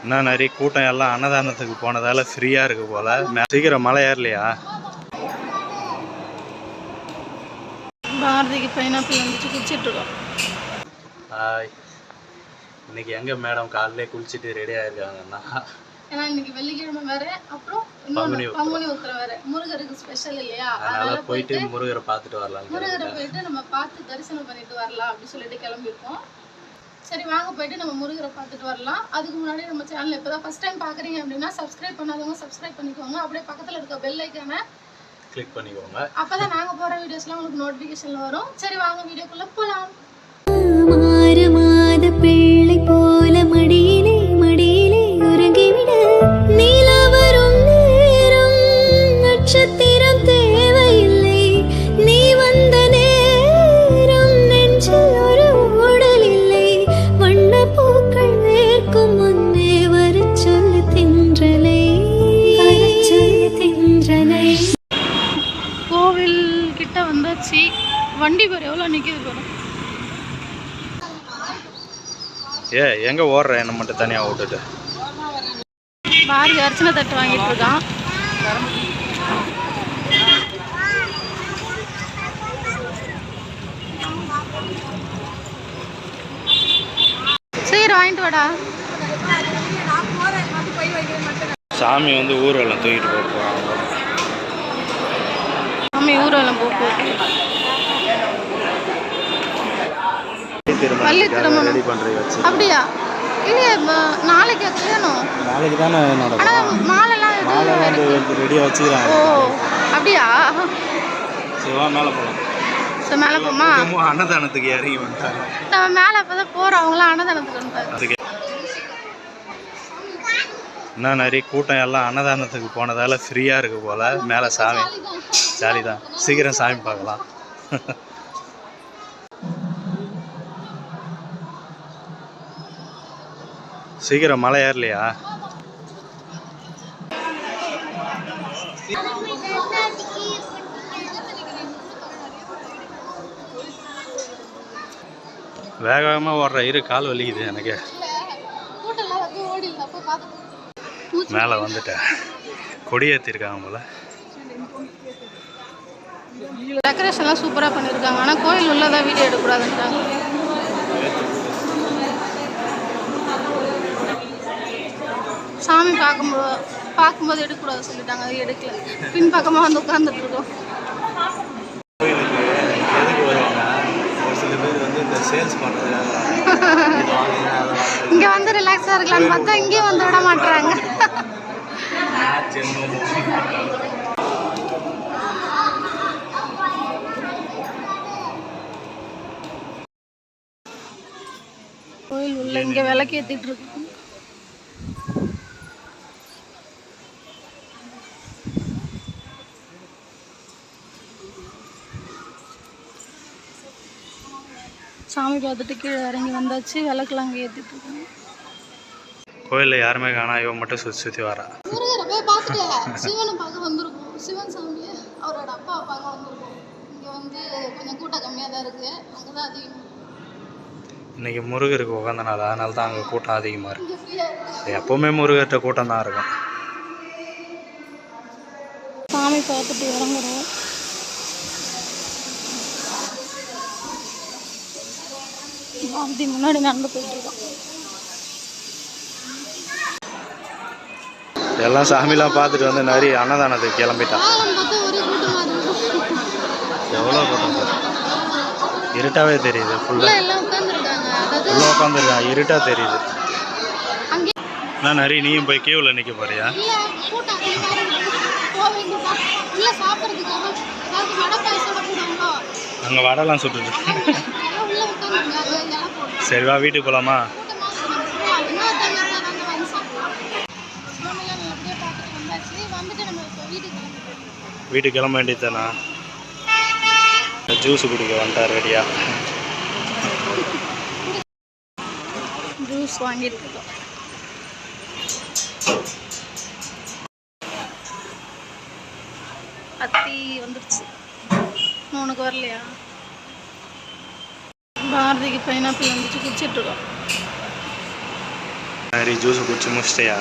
என்ன நிறைய கூட்டம் எல்லாம் அன்னதானத்துக்கு போனதால ஃப்ரீயா இருக்கு போல. சீக்கிரம் மலை ஏறலையா? பாரதிக்கு பைனாப்பிள் வந்துச்சு, குளிச்சிட்டு இருக்கோம். ஹாய். இன்னைக்கு எங்க மேடம் காலையிலே குளிச்சுட்டு ரெடி ஆயிருக்காங்கன்னா, ஏன்னா இன்னைக்கு வெள்ளிக்கிழமை வேற, அப்புறம் பங்குனி உத்திரம் வேற, முருகருக்கு ஸ்பெஷல் இல்லையா? அதனால போயிட்டு முருகரை பார்த்துட்டு வரலாம். முருகரை போயிட்டு நம்ம பார்த்து தரிசனம் பண்ணிட்டு வரலாம் அப்படின்னு சொல்லிட்டு கிளம்பியிருக்கோம். சரி வாங்க போயிட்டு நம்ம முருகரை பார்த்துட்டு வரலாம். அதுக்கு முன்னாடி நம்ம சேனல் இப்போதான் ஃபர்ஸ்ட் டைம் பார்க்குறீங்க அப்படின்னா சப்ஸ்கிரைப் பண்ணாதவங்க சப்ஸ்கிரைப் பண்ணிக்கோங்க. அப்படியே பக்கத்தில் இருக்க பெல் ஐக்கானை கிளிக் பண்ணிக்கோங்க. அப்பதான் நாங்க போற வீடியோஸ்லாம் உங்களுக்கு நோட்டிபிகேஷன்ல வரும். சரி வாங்க வீடியோக்குள்ள போலாம். பிள்ளை போல மடியிலே மடியிலே உறங்கிவிட நீலா வரும் நேரம் நட்சத்திரம் தேவையில்லை, நீ வந்த நேரம் நெஞ்சில் ஒரு ஊடல் இல்லை, வண்ண பூக்கள் வேர்க்கும் முன்னே வர சொல்லு தென்றலை, தென்றலை. கோவில் கிட்ட வந்தாச்சு. வண்டி பேர் எவ்வளோ நிற்கிது பாரு. எங்க ஓடுற என்ன மட்டும் தனியா ஓட்டுட்டு பாரதி அர்ச்சனை தட்டு வாங்கிட்டு இருக்கான். சரி வாங்கிட்டு வாடா. சாமி வந்து ஊர்வலம் தூக்கிட்டு போகிறாங்க. சாமி ஊர்வலம் போக்கு பள்ளி திருமணம் அப்படியா? இல்லையா, நாளைக்கு கல்யாணம். நாளைக்கு தானே நடக்கும். மாலைலாம் ரெடியாக வச்சுக்கிறாங்க. ஓ அப்படியா? சிவா மேலே போகலாம். சரி மேலே போமா? அன்னதானத்துக்கு இறங்கி வந்துட்டாங்க. நம்ம மேலே இப்போ தான் போகிறோம், அவங்களாம் அன்னதானத்துக்கு வந்துட்டாங்க. என்ன நிறைய கூட்டம் எல்லாம் அன்னதானத்துக்கு போனதால ஃப்ரீயாக இருக்கு போல. மேலே சாமி ஜாலி தான். சீக்கிரம் சாமி பார்க்கலாம். சீக்கிரம் மலை ஏறலையா? வேக வேகமாக ஓடுற இரு, கால் வலிக்குது எனக்கு. மேலே வந்துட்டேன். கொடியேற்றிருக்காங்க போல. டெக்கரேஷன்லாம் சூப்பராக பண்ணியிருக்காங்க. ஆனால் கோயில் உள்ளதான் வீடியோ எடுக்கக்கூடாதுன்றாங்க. சாமி பார்க்கும்போது எடுக்கக்கூடாது சொல்லிட்டாங்க, அது எடுக்கல. பின் பக்கமாக வந்து உட்காந்துட்டு இருக்கோம். இங்கே வந்து ரிலாக்ஸாக இருக்கலாம்னு பார்த்தா இங்கேயும் வந்து விட மாட்டுறாங்க. கோயில் உள்ள இங்கே விளக்கேற்றிட்டு இருக்கு. சாமி பார்த்துட்டு கீழே இறங்கி வந்தாச்சு. விளக்குலாம் அங்கே ஏற்றிட்டு இருக்காங்க. கோயிலில் யாருமே காணா, இவன் மட்டும் சுற்றி சுற்றி வரா. முருகரை போய் பார்த்துட்டு சிவனை பார்க்க வந்திருக்கோம். சிவன் சாமியை அவரோட அப்பா பார்க்க வந்திருக்கோம். இங்கே வந்து கொஞ்சம் கூட்டம் கம்மியாக தான் இருக்குது, அங்கே தான் அதிகம். இன்னைக்கு முருகருக்கு உகந்த நாள், அதனால தான் அங்கே கூட்டம் அதிகமாக இருக்குது. எப்போவுமே முருகர்கிட்ட கூட்டம் தான் இருக்கும். சாமி பார்த்துட்டு இறங்குறோம். அப்படி முன்னாடி நடந்து போயிட்டு இருக்கோம். எல்லாம் சாமிலாம் பார்த்துட்டு வந்து நிறைய அன்னதானத்துக்கு கிளம்பிட்டான். எவ்வளோ கூட்டம் இருட்டாவே தெரியுது. ஃபுல்லாக உள்ள உட்காந்துருக்காங்க, இருட்டாக தெரியுது. நான் நிறைய நீயும் போய் கியூவில் நிற்க போறியா? அங்கே வடைலாம் சுட்டுட்டு. சரி வா வீட்டுக்கு போகலாமா? வீட்டுக்கு கிளம்ப வேண்டியது தானா? ஜூஸ் குடிக்க வந்துட்டார் ரெடியா. ஜூஸ் வாங்கிட்டு இருக்கோம். அத்தி வந்துருச்சு. உனக்கு வரலையா? பாரதிக்கு பைனாப்பிள் வந்துச்சு, குடிச்சிட்டு இருக்கோம். நரி ஜூஸ் குடிச்சு முடிச்சிட்டியா?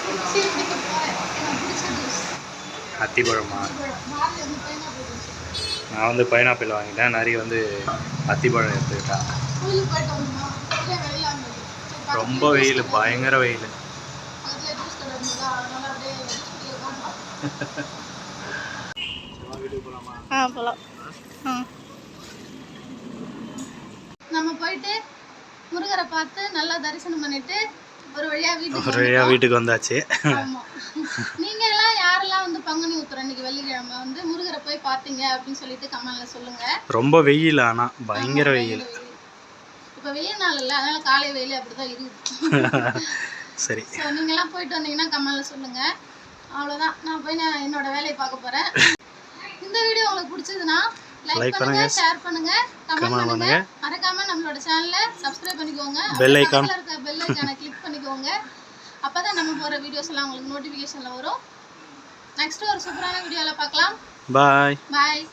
குடிச்சு குடிக்க போகிறேன். எனக்கு பிடிச்ச ஜூஸ் அத்திப்பழமா? நாலு வந்து பைனாப்பிள் ஜூஸ். நான் வந்து பைனாப்பிள் வாங்கிட்டேன், நரி வந்து அத்திப்பழம் எடுத்துக்கிட்டான். கோயிலுக்கு போயிட்டு வந்தோமா, வெளியே வெயிலாக இருந்தது. சரி, ரொம்ப வெயில், பயங்கர வெயில். பக்கத்தில் ஜூஸ் கடை இருந்ததா, அதனால அப்படியே ஜூஸ் குடிக்க உட்காந்தோம். வீட்டுக்கு போகலாமா? போகலாம். நம்ம போயிட்டு முருகரை பார்த்து நல்லா தரிசனம் பண்ணிட்டு ஒரு வழியாக வீட்டுக்கு வந்தாச்சு. ஆமாம். நீங்கள் எல்லாம் யாரெல்லாம் வந்து பங்குனி உத்திரம் அன்னைக்கு வெள்ளிக்கிழமை வந்து முருகரை போய் பார்த்தீங்க அப்படின்னு சொல்லிட்டு கமெண்ட்ல சொல்லுங்க. ரொம்ப வெயில், ஆனால் பயங்கர வெயில். இப்போ வெயில் நாள் இல்லை, அதனால காலை வெயில் அப்படிதான் இருக்குது. சரி, ஸோ நீங்கள்லாம் போயிட்டு வந்தீங்கன்னா கமெண்ட்ல சொல்லுங்க. அவ்வளோதான், நான் போய் என்னோட வேலையை பார்க்க போகிறேன். இந்த வீடியோ உங்களுக்கு பிடிச்சதுன்னா லைக் பண்ணுங்க, ஷேர் பண்ணுங்க, கமெண்ட் பண்ணுங்க. மறக்காம நம்மளோட சேனலை சப்ஸ்கிரைப் பண்ணிக்கோங்க. பெல் ஐகான்ல இருக்க பெல் ஐகானை கிளிக் பண்ணிக்கோங்க. அப்பதான் நம்ம போற வீடியோஸ் எல்லாம் உங்களுக்கு நோட்டிபிகேஷன்ல வரும். நெக்ஸ்ட் ஒரு சூப்பரான வீடியோல பார்க்கலாம். பாய்.